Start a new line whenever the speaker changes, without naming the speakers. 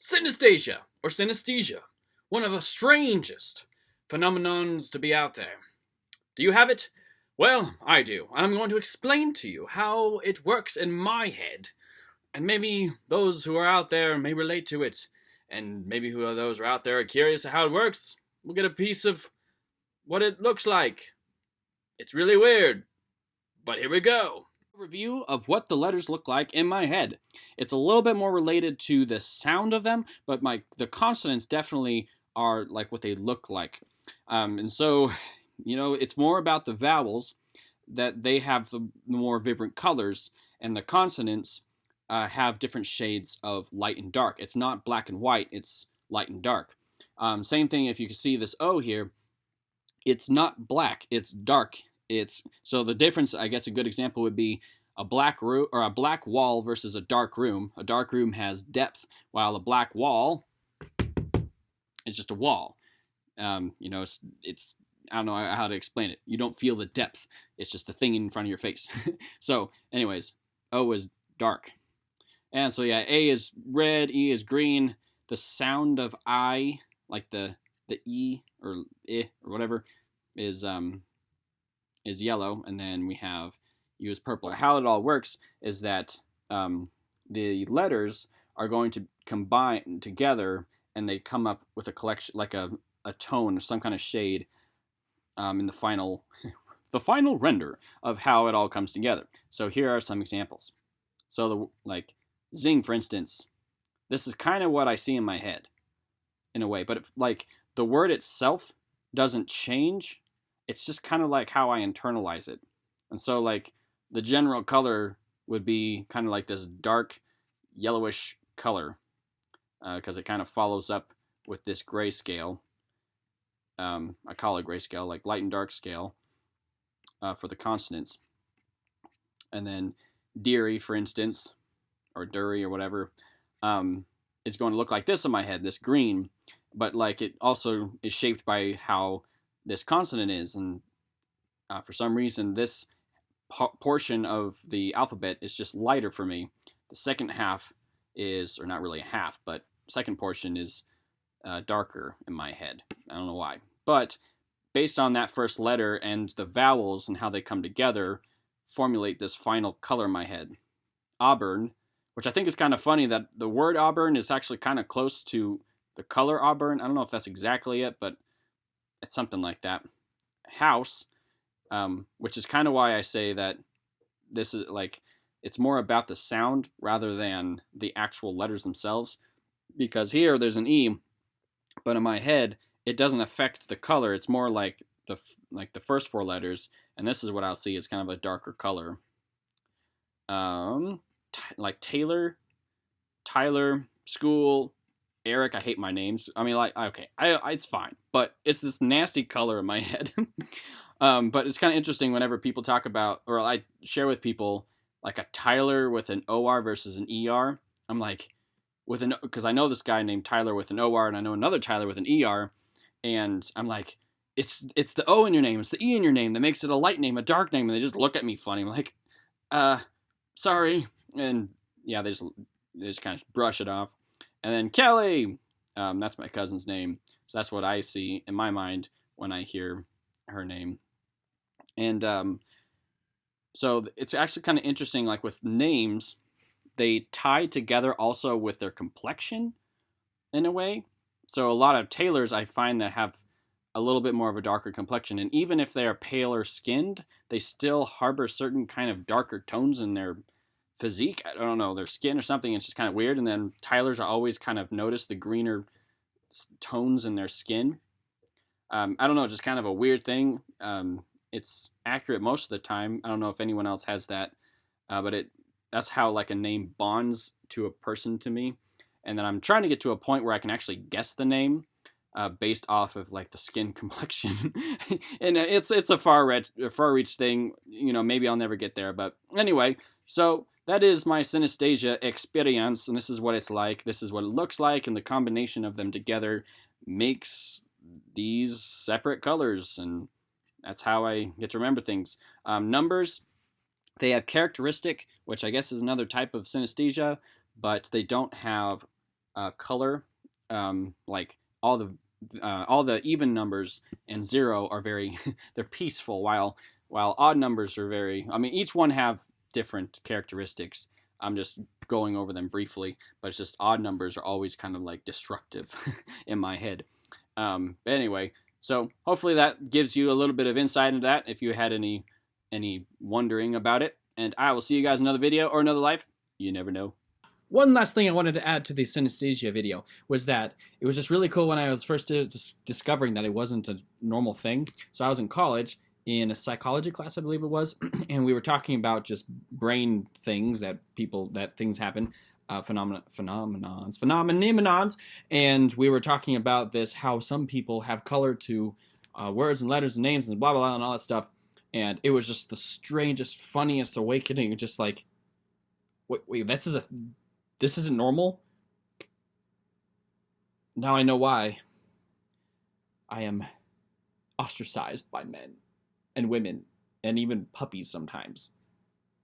Synesthesia, or synesthesia, one of the strangest phenomenons to be out there. Do you have it? Well, I do. I'm going to explain to you how it works in my head, and maybe those who are out there may relate to it, and maybe who are those who are out there are curious how it works. We'll get a piece of what it looks like. It's really weird, but here we go. Review of what the letters look like in my head. It's a little bit more related to the sound of them, but the consonants definitely are like what they look like. And so, it's more about the vowels that they have the more vibrant colors, and the consonants have different shades of light and dark. It's not black and white, it's light and dark. Same thing if you can see this O here, it's not black, it's dark. So the difference, I guess a good example would be a black room or a black wall versus a dark room. A dark room has depth, while a black wall is just a wall. It's I don't know how to explain it. You don't feel the depth. It's just a thing in front of your face. So, anyways, O is dark, and so yeah, A is red, E is green. The sound of I, like the E or I or whatever, is yellow, and then we have U is purple. How it all works is that the letters are going to combine together, and they come up with a collection, like a tone or some kind of shade in the final the final render of how it all comes together. So here are some examples. So like zing, for instance, this is kind of what I see in my head in a way, but the word itself doesn't change. It's just kind of like how I internalize it. And so like the general color would be kind of like this dark yellowish color because it kind of follows up with this grayscale. I call it grayscale, like light and dark scale for the consonants. And then deary, for instance, or dury or whatever, it's going to look like this in my head, this green. But like it also is shaped by how this consonant is, and for some reason this portion of the alphabet is just lighter for me. The second half is, or not really a half, but second portion is darker in my head. I don't know why, but based on that first letter and the vowels and how they come together, formulate this final color in my head. Auburn, which I think is kind of funny that the word auburn is actually kind of close to the color auburn. I don't know if that's exactly it, but it's something like that. House, which is kind of why I say that this is like, it's more about the sound rather than the actual letters themselves. Because here there's an E, but in my head it doesn't affect the color. It's more like the first four letters, and this is what I'll see is kind of a darker color. Like Taylor, Tyler, school, Eric. I hate my names. I mean, like, okay, it's fine, but it's this nasty color in my head. But it's kind of interesting whenever people talk about, or I share with people, like a Tyler with an OR versus an ER. I'm like, because I know this guy named Tyler with an OR, and I know another Tyler with an ER, and I'm like, it's the O in your name, it's the E in your name that makes it a light name, a dark name, and they just look at me funny. I'm like, sorry, and yeah, they just kind of brush it off. And then Kelly, that's my cousin's name, so that's what I see in my mind when I hear her name. And so it's actually kind of interesting, like with names, they tie together also with their complexion in a way. So a lot of Taylors I find that have a little bit more of a darker complexion, and even if they are paler skinned, they still harbor certain kind of darker tones in their physique. I don't know, their skin or something. It's just kind of weird. And then Tylers, I always kind of notice the greener tones in their skin. I don't know, just kind of a weird thing. It's accurate most of the time. I don't know if anyone else has that, but that's how like a name bonds to a person to me. And then I'm trying to get to a point where I can actually guess the name based off of like the skin complexion. And it's a far reach thing. Maybe I'll never get there. But anyway, so that is my synesthesia experience, and this is what it's like. This is what it looks like, and the combination of them together makes these separate colors, and that's how I get to remember things. Numbers, they have characteristic, which I guess is another type of synesthesia, but they don't have color, like all the even numbers and 0 are very they're peaceful, while odd numbers are very. I mean, each one have different characteristics. I'm just going over them briefly, but it's just odd numbers are always kind of like destructive in my head. But anyway, so hopefully that gives you a little bit of insight into that if you had any wondering about it. And I will see you guys in another video or another life. You never know. One last thing I wanted to add to the synesthesia video was that it was just really cool when I was first discovering that it wasn't a normal thing. So I was in college in a psychology class, I believe it was, and we were talking about just brain things that things happen, phenomenons, and we were talking about this, how some people have color to words and letters and names and blah, blah, blah, and all that stuff. And it was just the strangest, funniest awakening, just like, wait, this isn't normal? Now I know why I am ostracized by men and women and even puppies sometimes.